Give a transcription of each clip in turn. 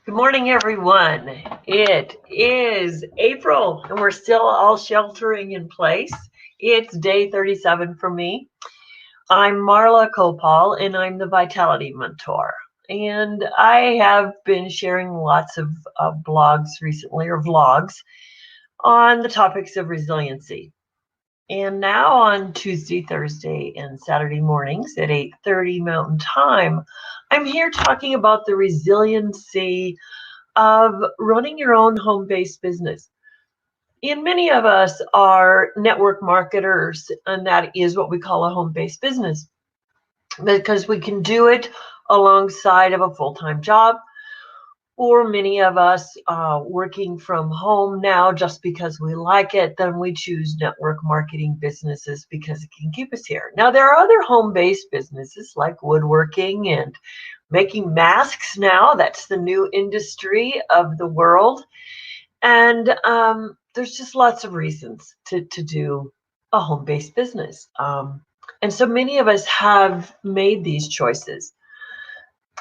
Good morning, everyone. It is April, and we're still all sheltering in place. It's day 37 for me. I'm Marla Kopal, and I'm the Vitality Mentor. And I have been sharing lots of blogs recently, or vlogs, on the topics of resiliency. And now on Tuesday, Thursday, and Saturday mornings at 8:30 Mountain Time, I'm here talking about the resiliency of running your own home-based business. And many of us are network marketers, and that is what we call a home-based business because we can do it alongside of a full-time job, or many of us working from home now just because we like it. Then we choose network marketing businesses because it can keep us here. Now, there are other home-based businesses like woodworking and making masks now. That's the new industry of the world. And there's just lots of reasons to do a home-based business. And so many of us have made these choices.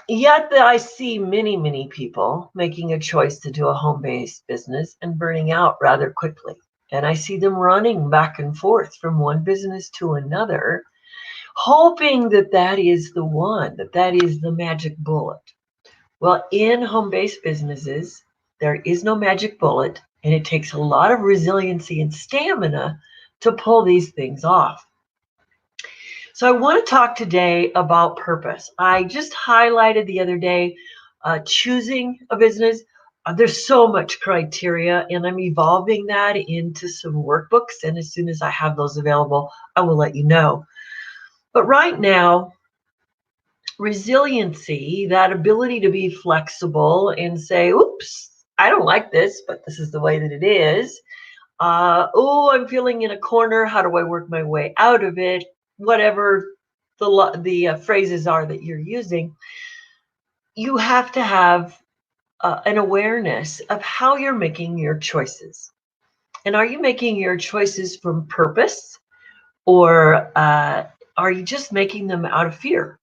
Yet that I see many, many people making a choice to do a home-based business and burning out rather quickly. And I see them running back and forth from one business to another, hoping that that is the one, that is the magic bullet. Well, in home-based businesses, there is no magic bullet, and it takes a lot of resiliency and stamina to pull these things off. So I want to talk today about purpose. I just highlighted the other day choosing a business. There's so much criteria, and I'm evolving that into some workbooks. And as soon as I have those available, I will let you know. But right now, resiliency, that ability to be flexible and say, oops, I don't like this, but this is the way that it is. Oh, I'm feeling in a corner. How do I work my way out of it? Whatever the phrases are that you're using, you have to have an awareness of how you're making your choices. And are you making your choices from purpose, or are you just making them out of fear?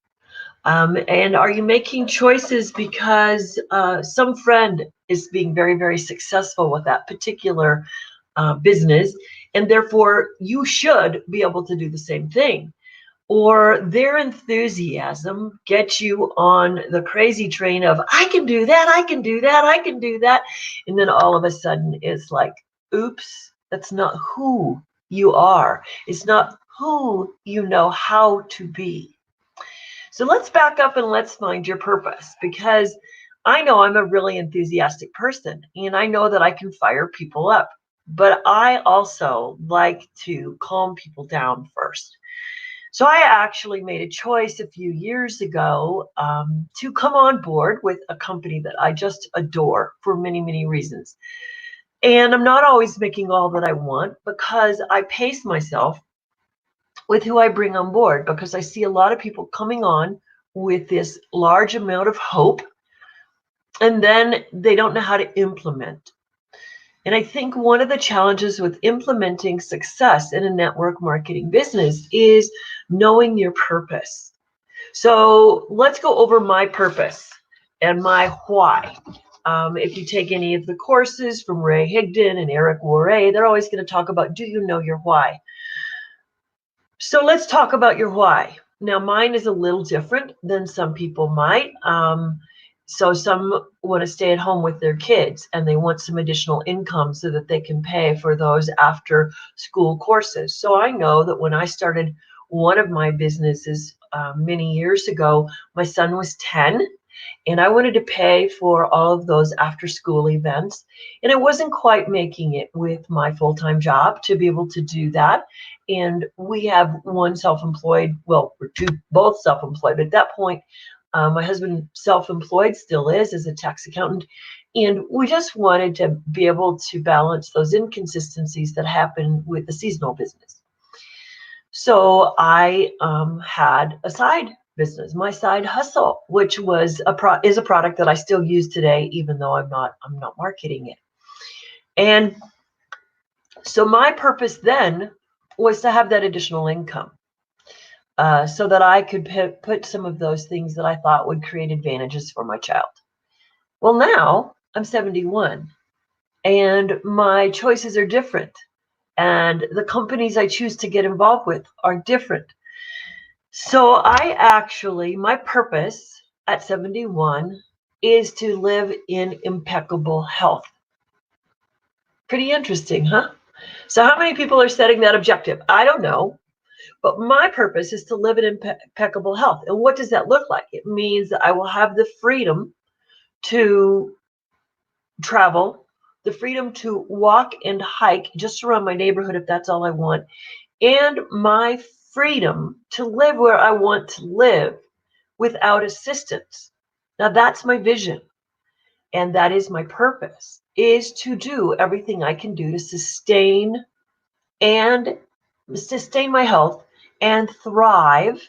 And are you making choices because some friend is being very, very successful with that particular business, and therefore you should be able to do the same thing? Or their enthusiasm gets you on the crazy train of, I can do that, I can do that, I can do that. And then all of a sudden it's like, oops, that's not who you are. It's not who you know how to be. So let's back up and let's find your purpose, because I know I'm a really enthusiastic person and I know that I can fire people up, but I also like to calm people down first. So I actually made a choice a few years ago to come on board with a company that I just adore for many, many reasons. And I'm not always making all that I want because I pace myself with who I bring on board, because I see a lot of people coming on with this large amount of hope, and then they don't know how to implement. And I think one of the challenges with implementing success in a network marketing business is knowing your purpose. So let's go over my purpose and my why. If you take any of the courses from Ray Higdon and Eric Worre, they're always going to talk about, do you know your why? So let's talk about your why. Now, mine is a little different than some people might. So some want to stay at home with their kids and they want some additional income so that they can pay for those after school courses. So I know that when I started one of my businesses many years ago, my son was 10 and I wanted to pay for all of those after school events. And I wasn't quite making it with my full-time job to be able to do that. And we have one self-employed, well, we're both self-employed, but at that point, my husband self-employed still is as a tax accountant. And we just wanted to be able to balance those inconsistencies that happen with the seasonal business. So I had a side business, my side hustle, which was is a product that I still use today, even though I'm not marketing it. And so my purpose then was to have that additional income, so that I could put some of those things that I thought would create advantages for my child. Well, now I'm 71 and my choices are different. And the companies I choose to get involved with are different. So my purpose at 71 is to live in impeccable health. Pretty interesting, huh? So how many people are setting that objective? I don't know. But my purpose is to live in impeccable health. And what does that look like? It means that I will have the freedom to travel, the freedom to walk and hike just around my neighborhood if that's all I want, and my freedom to live where I want to live without assistance. Now that's my vision. And that is my purpose, is to do everything I can do to and sustain my health and thrive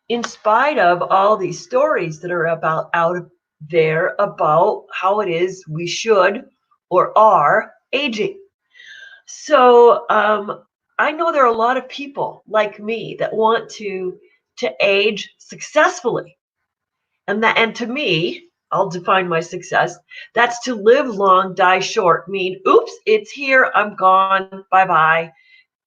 in spite of all these stories that are about out there about how it is we should or are aging. So I know there are a lot of people like me that want to age successfully, and to me, I'll define my success. That's to live long, die short. Mean, oops, it's here, I'm gone, bye bye,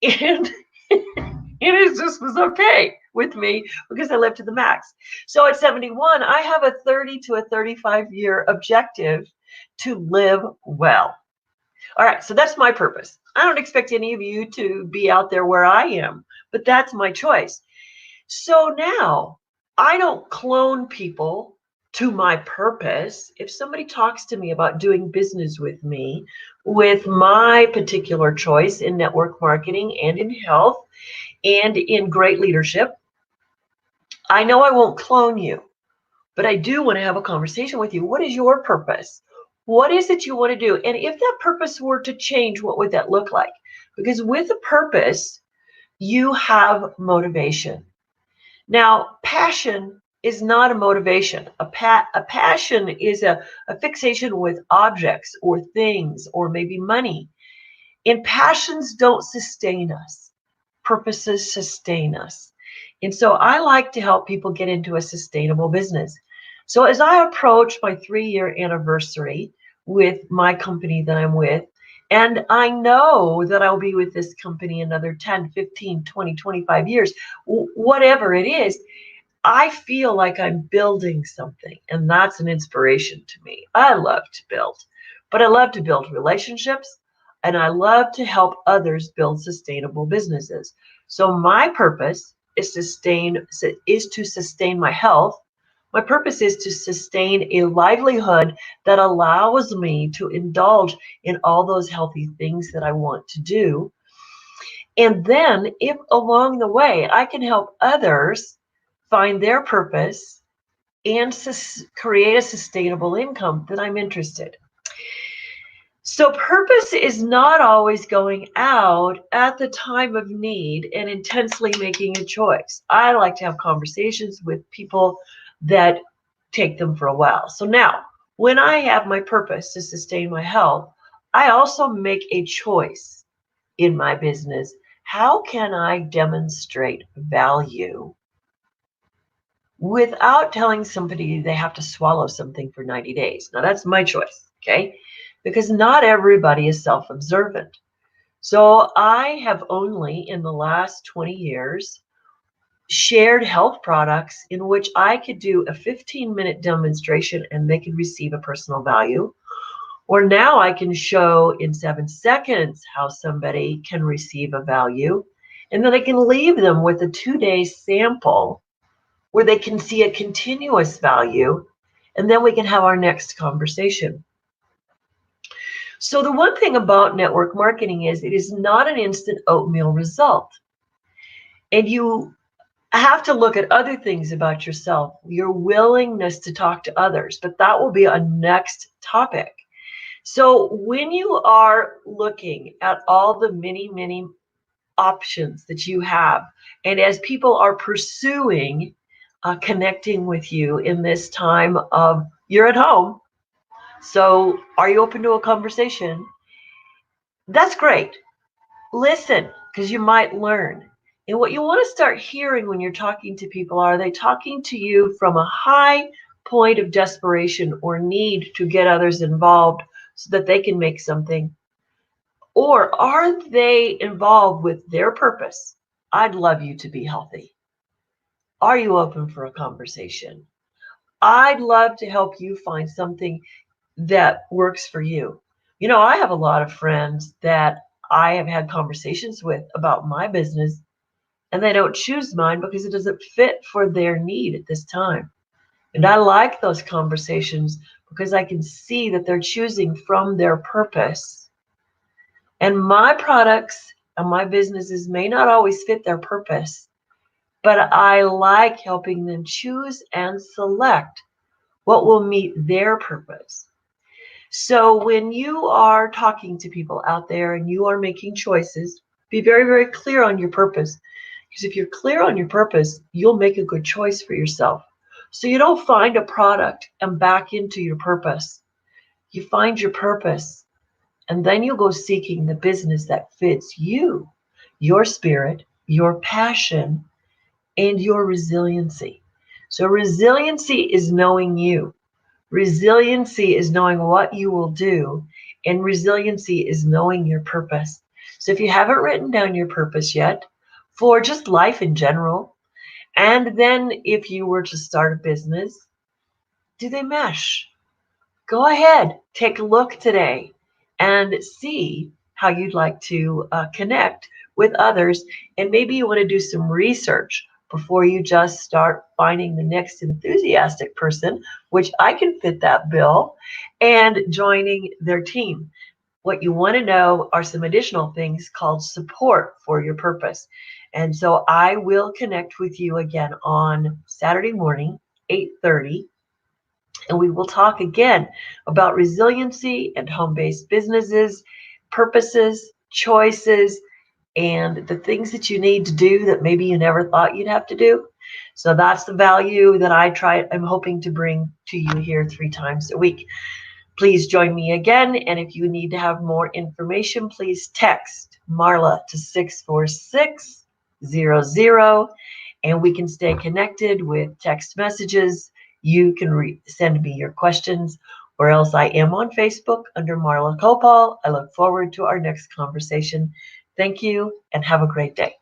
and it just was okay with me because I lived to the max. So at 71, I have a 30 to a 35-year objective to live well. All right, so that's my purpose. I don't expect any of you to be out there where I am, but that's my choice. So now I don't clone people to my purpose. If somebody talks to me about doing business with me with my particular choice in network marketing and in health and in great leadership, I know I won't clone you, but I do want to have a conversation with you. What is your purpose? What is it you want to do? And if that purpose were to change, what would that look like? Because with a purpose, you have motivation. Now, passion is not a motivation. A passion is a fixation with objects or things or maybe money. And passions don't sustain us. Purposes sustain us. And so I like to help people get into a sustainable business. So as I approach my 3-year anniversary with my company that I'm with, and I know that I'll be with this company another 10, 15, 20, 25 years, whatever it is, I feel like I'm building something, and that's an inspiration to me. I love to build, but I love to build relationships, and I love to help others build sustainable businesses. So my purpose is to sustain my health. My purpose is to sustain a livelihood that allows me to indulge in all those healthy things that I want to do. And then, if along the way I can help others find their purpose and create a sustainable income, then I'm interested. So, purpose is not always going out at the time of need and intensely making a choice. I like to have conversations with people that take them for a while. So, now, when I have my purpose to sustain my health, I also make a choice in my business. How can I demonstrate value without telling somebody they have to swallow something for 90 days? Now, that's my choice, okay? Because not everybody is self-observant. So I have only in the last 20 years shared health products in which I could do a 15-minute demonstration and they could receive a personal value. Or now I can show in 7 seconds how somebody can receive a value. And then I can leave them with a 2-day sample where they can see a continuous value. And then we can have our next conversation. So the one thing about network marketing is it is not an instant oatmeal result. And you have to look at other things about yourself, your willingness to talk to others, but that will be a next topic. So when you are looking at all the many, many options that you have, and as people are pursuing connecting with you in this time of you're at home, so are you open to a conversation? That's great. Listen, because you might learn. And what you want to start hearing when you're talking to people, are they talking to you from a high point of desperation or need to get others involved so that they can make something? Or are they involved with their purpose? I'd love you to be healthy. Are you open for a conversation? I'd love to help you find something that works for you. I have a lot of friends that I have had conversations with about my business, and they don't choose mine because it doesn't fit for their need at this time. And I like those conversations because I can see that they're choosing from their purpose. And my products and my businesses may not always fit their purpose, but I like helping them choose and select what will meet their purpose. So when you are talking to people out there and you are making choices, be very, very clear on your purpose. Because if you're clear on your purpose, you'll make a good choice for yourself. So you don't find a product and back into your purpose. You find your purpose, and then you'll go seeking the business that fits you, your spirit, your passion, and your resiliency. So resiliency is knowing you. Resiliency is knowing what you will do, and resiliency is knowing your purpose. So if you haven't written down your purpose yet, for just life in general, and then if you were to start a business, do they mesh? Go ahead, take a look today and see how you'd like to connect with others. And maybe you want to do some research before you just start finding the next enthusiastic person, which I can fit that bill, and joining their team. What you want to know are some additional things called support for your purpose. And so I will connect with you again on Saturday morning, 8:30. And we will talk again about resiliency and home-based businesses, purposes, choices, and the things that you need to do that maybe you never thought you'd have to do. So that's the value that I'm hoping to bring to you here 3 times a week. Please join me again. And if you need to have more information, please text Marla to 64600, and we can stay connected with text messages. You can send me your questions, or else I am on Facebook under Marla Copal. I look forward to our next conversation. Thank you and have a great day.